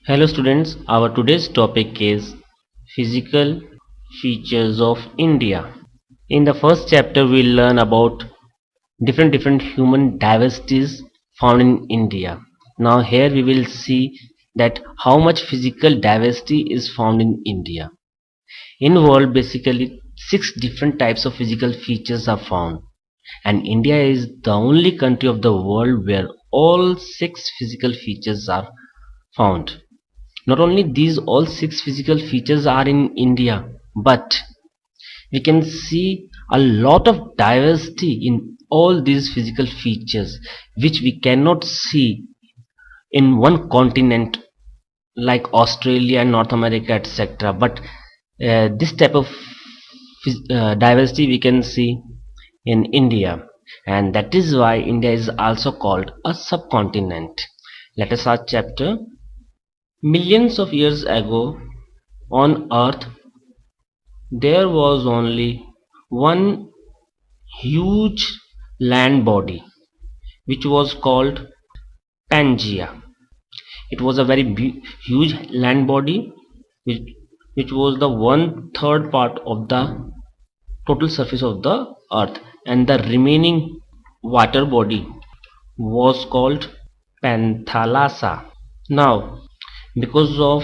Hello students, our today's topic is physical features of India. In the first chapter we'll learn about different human diversities found in India. Now here we will see that how much physical diversity is found in India. In world basically 6 different types of physical features are found, and India is the only country of the world where all 6 physical features are found. Not only these all 6 physical features are in India, but we can see a lot of diversity in all these physical features which we cannot see in one continent like Australia, North America, etc. But this type of diversity we can see in India, and that is why India is also called a subcontinent. Let us start chapter. Millions of years ago on earth there was only one huge land body which was called Pangaea. It was a very huge land body which, which was the 1/3 part of the total surface of the earth, and the remaining water body was called Panthalassa. Now, because of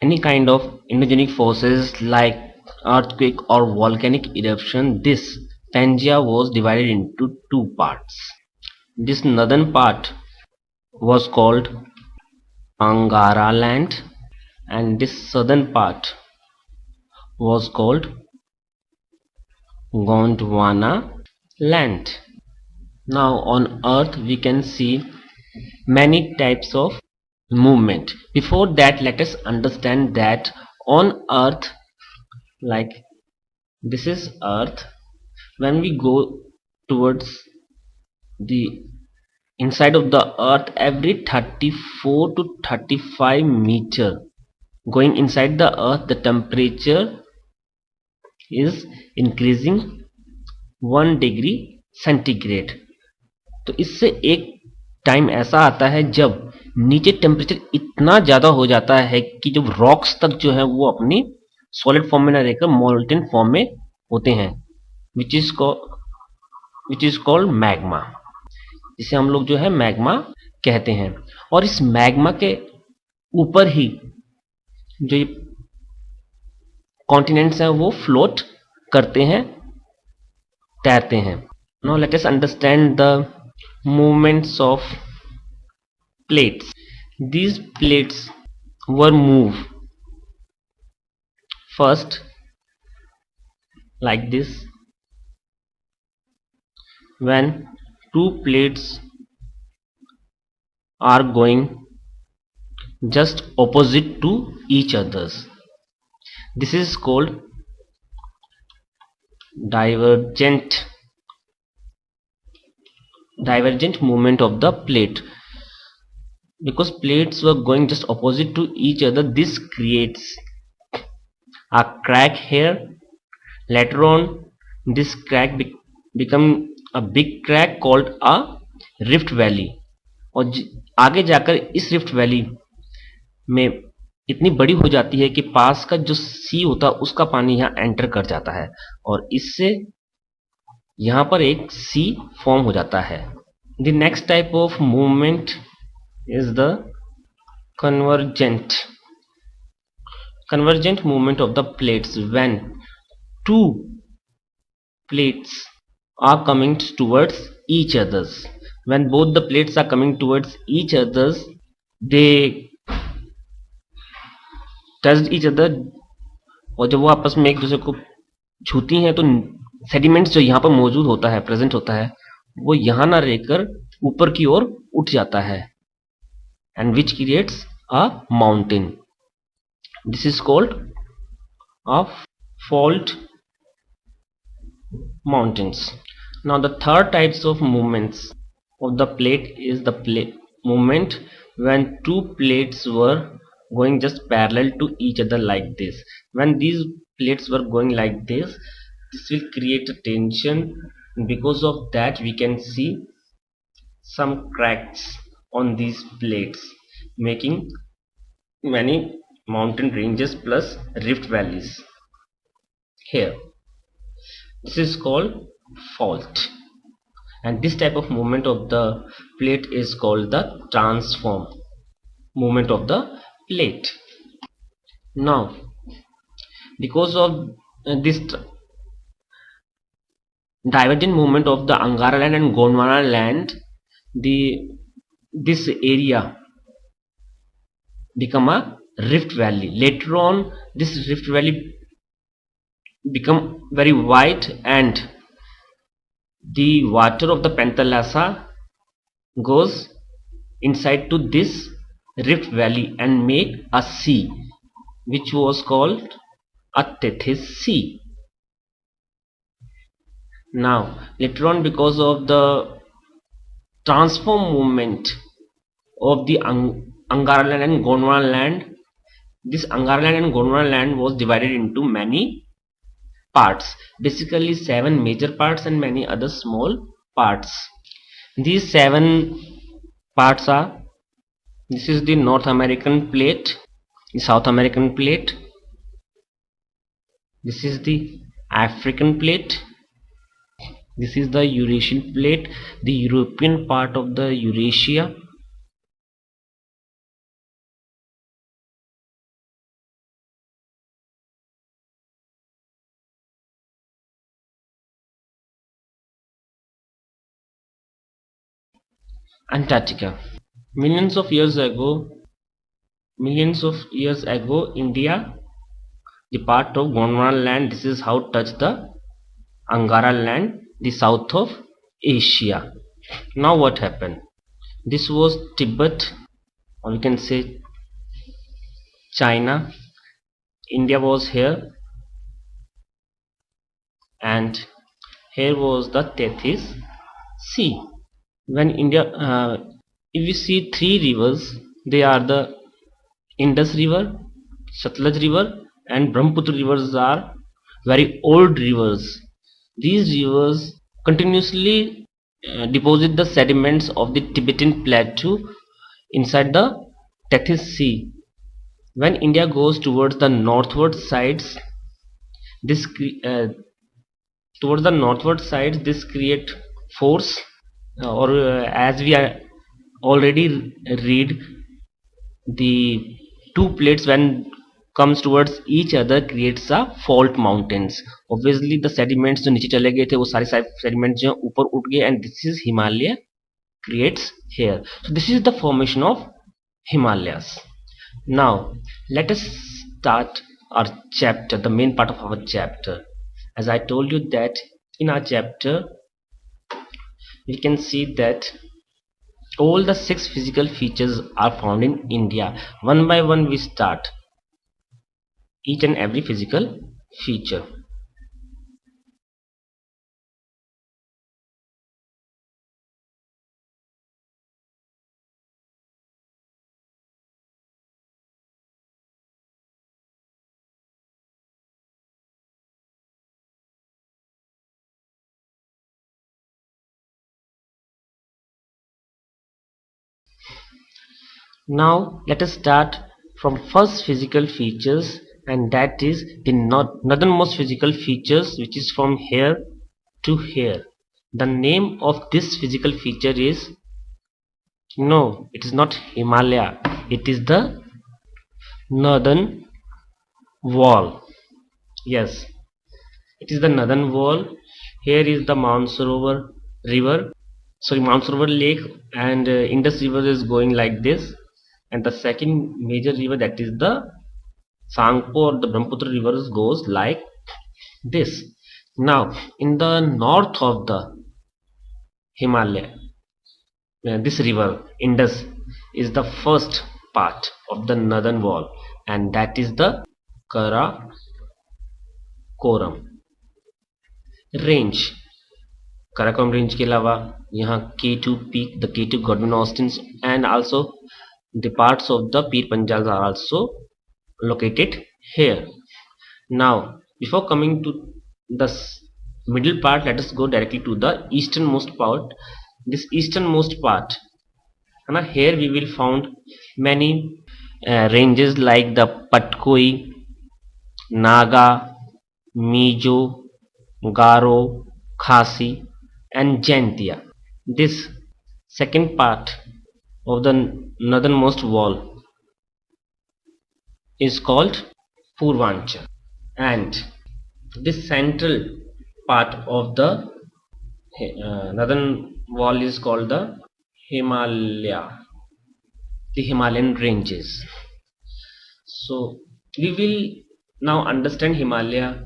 any kind of endogenic forces like earthquake or volcanic eruption, this Pangaea was divided into 2 parts. This northern part was called Angara land, and this southern part was called Gondwana land. Now on earth we can see many types of movement. Before that, let us understand that on earth, like this is earth, when we go towards the inside of the earth, every 34 to 35 meter going inside the earth, the temperature is increasing 1 degree centigrade. तो इससे एक time ऐसा आता है जब नीचे temperature इतना ज़्यादा हो जाता है कि जब रॉक्स तक जो है वो अपनी सॉलिड फॉर्म में ना रहकर मोल्टेन फॉर्म में होते हैं, विच इज कॉल्ड मैग्मा, जिसे हम लोग जो है मैग्मा कहते हैं. और इस मैग्मा के ऊपर ही जो ये कॉन्टिनेंट्स हैं वो फ्लोट करते हैं, तैरते हैं. Now let us understand the movements of plates. These plates were moved first like this. When two plates are going just opposite to each others, this is called divergent movement of the plate. Because plates were going just opposite to each other, this creates a crack here. Later on this crack become a big crack called a rift valley, और आगे जाकर इस rift valley में इतनी बड़ी हो जाती है कि पास का जो सी होता है उसका पानी यहाँ एंटर कर जाता है, और इससे यहाँ पर एक सी फॉर्म हो जाता है. The next type of movement is the convergent movement of the plates. When two plates are coming towards each others, when both the plates are coming towards each others, they touch each other, और जब वो आपस में एक दूसरे को छूती हैं तो सेडिमेंट्स जो यहाँ पर मौजूद होता है, प्रेजेंट होता है, वो यहाँ ना रहकर ऊपर की ओर उठ जाता है, and which creates a mountain. This is called a fault mountains. Now the third types of movements of the plate is the movement when two plates were going just parallel to each other like this. When these plates were going like this will create a tension. Because of that we can see some cracks on these plates, making many mountain ranges plus rift valleys here. This is called fault, and this type of movement of the plate is called the transform movement of the plate. Now, because of this divergent movement of the Angara land and Gondwana land, the this area become a rift valley. Later on, this rift valley become very wide, and the water of the Panthalassa goes inside to this rift valley and make a sea, which was called a Tethys Sea. Now, later on, because of the transform movement of the Angara land and Gondwana land, this Angara land and Gondwana land was divided into many parts, basically 7 major parts and many other small parts. These 7 parts are: this is the North American plate, the South American plate, this is the African plate, this is the Eurasian plate, the European part of the Eurasia, Antarctica. Millions of years ago, India, the part of Gondwana land, this is how touched the Angara land, the south of Asia. Now what happened? This was Tibet, or you can say China. India was here, and here was the Tethys Sea. When India, if we see 3 rivers, they are the Indus River, Satluj River, and Brahmaputra rivers are very old rivers. These rivers continuously deposit the sediments of the Tibetan plateau inside the Tethys Sea. When India goes towards the northward sides, this create force, as we are already read, the 2 plates when comes towards each other creates a fault mountains. Obviously the sediments जो नीचे चले गए थे वो सारे sediments जो ऊपर उठ गए, and this is Himalaya creates here. So this is the formation of Himalayas. Now let us start our chapter, the main part of our chapter. As I told you that in our chapter we can see that all the 6 physical features are found in India. One by one we start each and every physical feature. Now let us start from first physical features, and that is the northernmost physical features, which is from here to here. The name of this physical feature is, no, it is not Himalaya, it is the northern wall. Yes, it is the northern wall. Here is the Mansarovar river, sorry, Mansarovar lake, and Indus river is going like this, and the second major river, that is the Sangpo or the Brahmaputra river, goes like this. Now in the north of the Himalaya, this river Indus is the first part of the northern wall, and that is the Karakoram range. Karakoram range के अलावा यहाँ K2 peak, the K2 Godwin Austins, and also the parts of the Pir Panjals are also located here. Now before coming to the middle part, let us go directly to the easternmost part. This easternmost part, here we will found many ranges like the Patkoi, Naga, Mizo, Garo, Khasi, and Jaintia. This second part of the northernmost wall is called Purvanchal, and this central part of the northern wall is called the Himalaya, the Himalayan ranges. So we will now understand Himalaya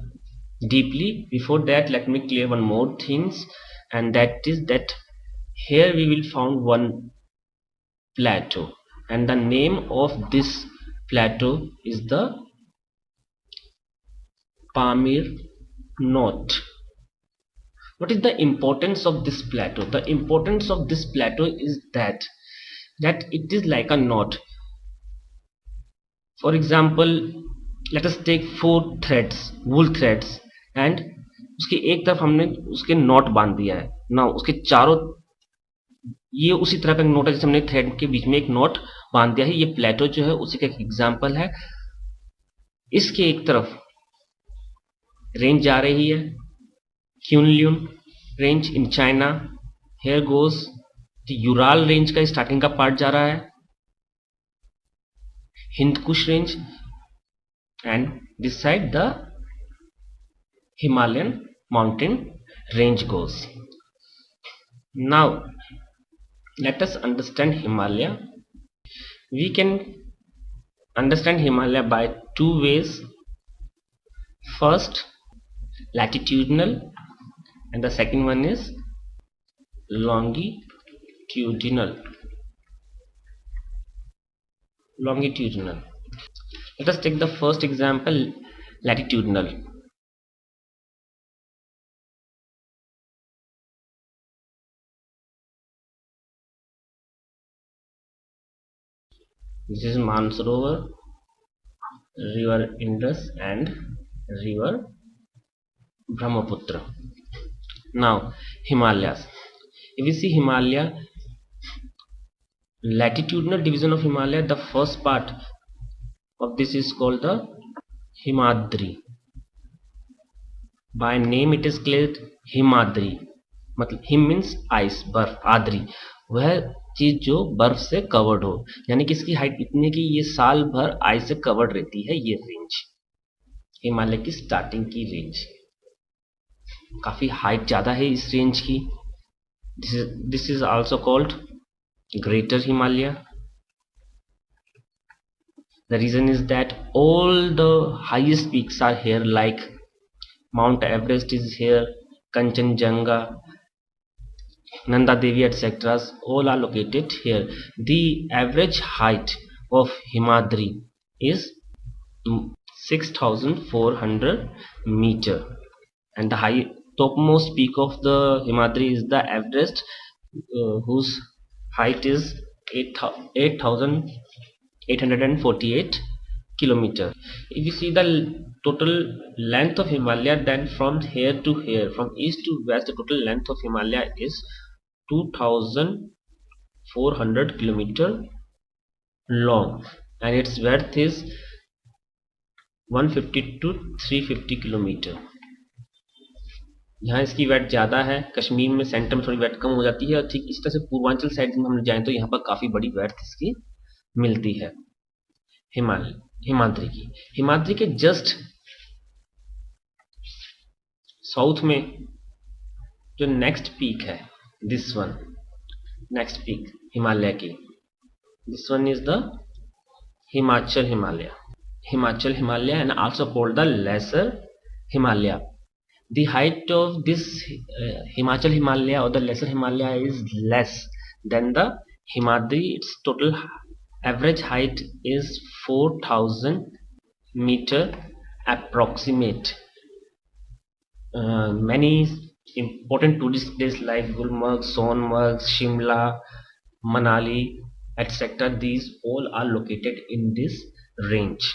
deeply. Before that, let me clear one more things, and that is that here we will found one plateau, and the name of this plateau is the Pamir Knot. What is the importance of this plateau? The importance of this plateau is that it is like a knot. For example, let us take four threads, wool threads, and उसके एक तरफ हमने उसके not बांध दिया है ना, उसके चारों ये उसी तरह का नोट है जैसे हमने थ्रेड के बीच में एक नॉट बांध दिया है। ये प्लेटो जो है उसी का एक एग्जांपल है। इसके एक तरफ रेंज जा रही है Kunlun range in China, here goes Ural range का स्टार्टिंग का पार्ट जा रहा है, Hindu Kush range, and this side the Himalayan mountain range goes. Now let us understand Himalaya. We can understand Himalaya by two ways. First, latitudinal, and the second one is longitudinal. Let us take the first example, latitudinal. This is Mansarovar, river Indus and river Brahmaputra. Now Himalayas. If we see Himalaya, latitudinal division of Himalaya, the first part of this is called the Himadri. By name it is called Himadri. मतलब him means ice, बर्फ, ADRI वह चीज जो बर्फ से covered हो, यानी कि इसकी हाइट इतनी कि ये साल भर आइस से कवर्ड रहती है। ये रेंज हिमालय की स्टार्टिंग की रेंज, काफी हाइट ज्यादा है इस रेंज की। This is also called greater Himalaya. The reason is that all the highest peaks are here, like Mount Everest is here, Kanchenjunga, Nanda Devi, etc. all are located here. The average height of Himadri is 6,400 meter, and the topmost peak of the Himadri is the Everest, whose height is 8,848 kilometer. If you see the total length of Himalaya, then from here to here, from east to west, the total length of Himalaya is 2,400 kilometer long, and its width is 150 to 350 kilometre. यहाँ इसकी wait ज़्यादा है, कश्मीर में centre में थोड़ी wait कम हो जाती है, और ठीक इस तरह से पूर्वांचल साइड में हम जाएं तो यहाँ पर काफ़ी बड़ी वेट इसकी मिलती है हिमाद्री की। हिमाद्री के जस्ट साउथ में जो नेक्स्ट पीक है, this one, next peak Himalaya की, this one is the Himachal Himalaya, and also called the lesser Himalaya. The height of this Himachal Himalaya or the lesser Himalaya is less than the Himadri. Its total average height is 4,000 meter approximate. Many important tourist places like Gulmarg, Sonmarg, Shimla, Manali, etc. These all are located in this range.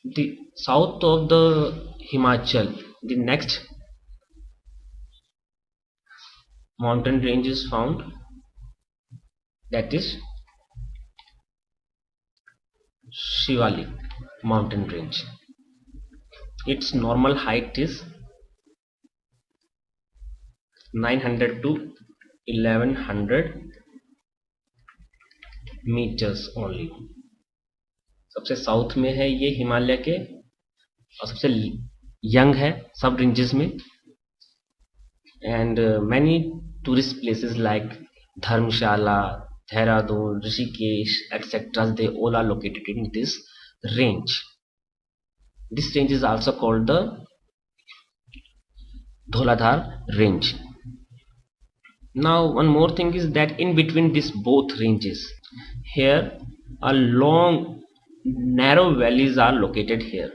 The south of the Himachal, the next mountain range is found, that is Shivalik mountain range. Its normal height is 900 to 1100 meters only. सबसे south में है ये हिमालय के और सबसे young है सब ranges में. And many tourist places like Dharmshala, Dehradun, Rishikesh, etc. they all are located in this range. This range is also called the Dholadhar range. Now one more thing is that in between these both ranges, here a long narrow valleys are located here.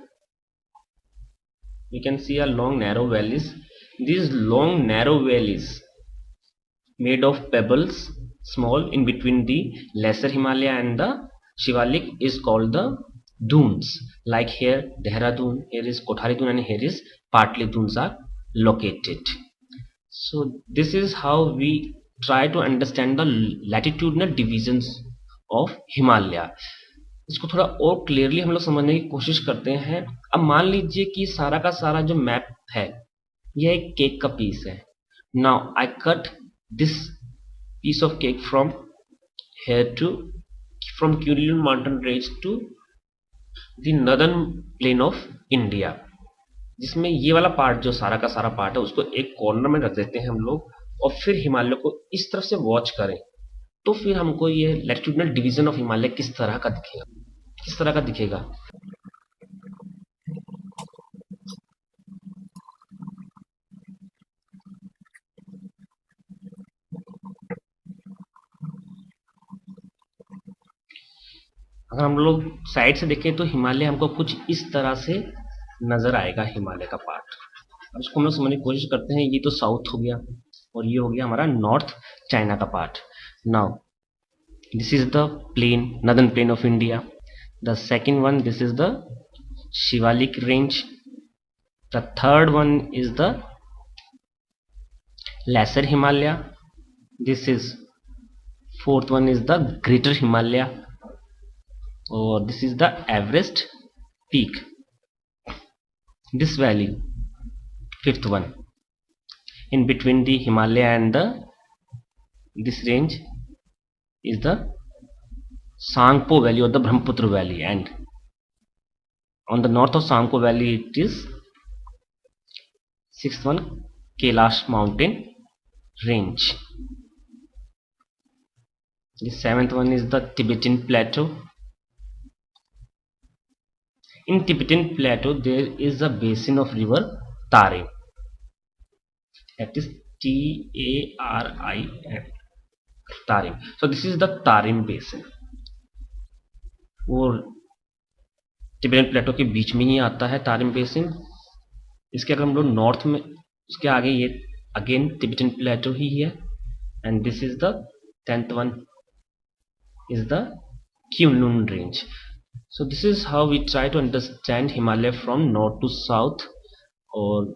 You can see a long narrow valleys. These long narrow valleys made of pebbles, small in between the lesser Himalaya and the Shivalik is called the dunes. Like here Dehradun, here is Kothari Dun, and here is Patli dunes are located. So this is how we try to understand the latitudinal divisions of Himalaya. इसको थोड़ा और clearly हम लोग समझने की कोशिश करते हैं. अब मान लीजिए कि सारा का सारा जो मैप है यह एक केक का पीस है. Now I cut this piece of cake from here to from Kuril mountain range to the northern plain of India, जिसमें ये वाला पार्ट जो सारा का सारा पार्ट है उसको एक कॉर्नर में रख देते हैं हम लोग और फिर हिमालय को इस तरफ से वॉच करें तो फिर हमको ये लैटिट्यूडनल डिवीजन ऑफ हिमालय किस तरह का दिखेगा. अगर हम लोग साइड से देखें तो हिमालय हमको कुछ इस तरह से नजर आएगा. हिमालय का पार्ट अब इसको हम लोग समझने की कोशिश करते हैं. ये तो साउथ हो गया और ये हो गया हमारा नॉर्थ चाइना का part. Now this is the plain, northern plain of India. The second one, this is the Shivalik range. The third one is the lesser Himalaya. This is fourth one is the greater Himalaya. Or this is the Everest peak. This valley, fifth one, in between the Himalaya and this range is the Sangpo Valley or the Brahmaputra Valley, and on the north of Sangpo Valley it is sixth one, Kailash mountain range. The seventh one is the Tibetan plateau. In Tibetan plateau there is a basin of river Tarim, that is Tarim, Tarim. So this is the Tarim basin. और Tibetan प्लेटो के बीच में ही आता है Tarim basin. इसके अगर हम लोग north में उसके आगे ये अगेन टिबेटन प्लेटो ही है. And this is the 10th one is the Kunlun range. So this is how we try to understand Himalaya from north to south, or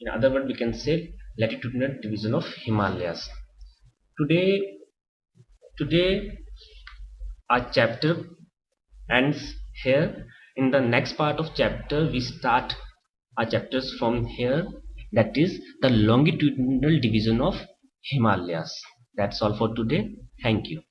in other words we can say latitudinal division of Himalayas. Today our chapter ends here. In the next part of chapter we start our chapters from here, that is the longitudinal division of Himalayas. That's all for today. Thank you.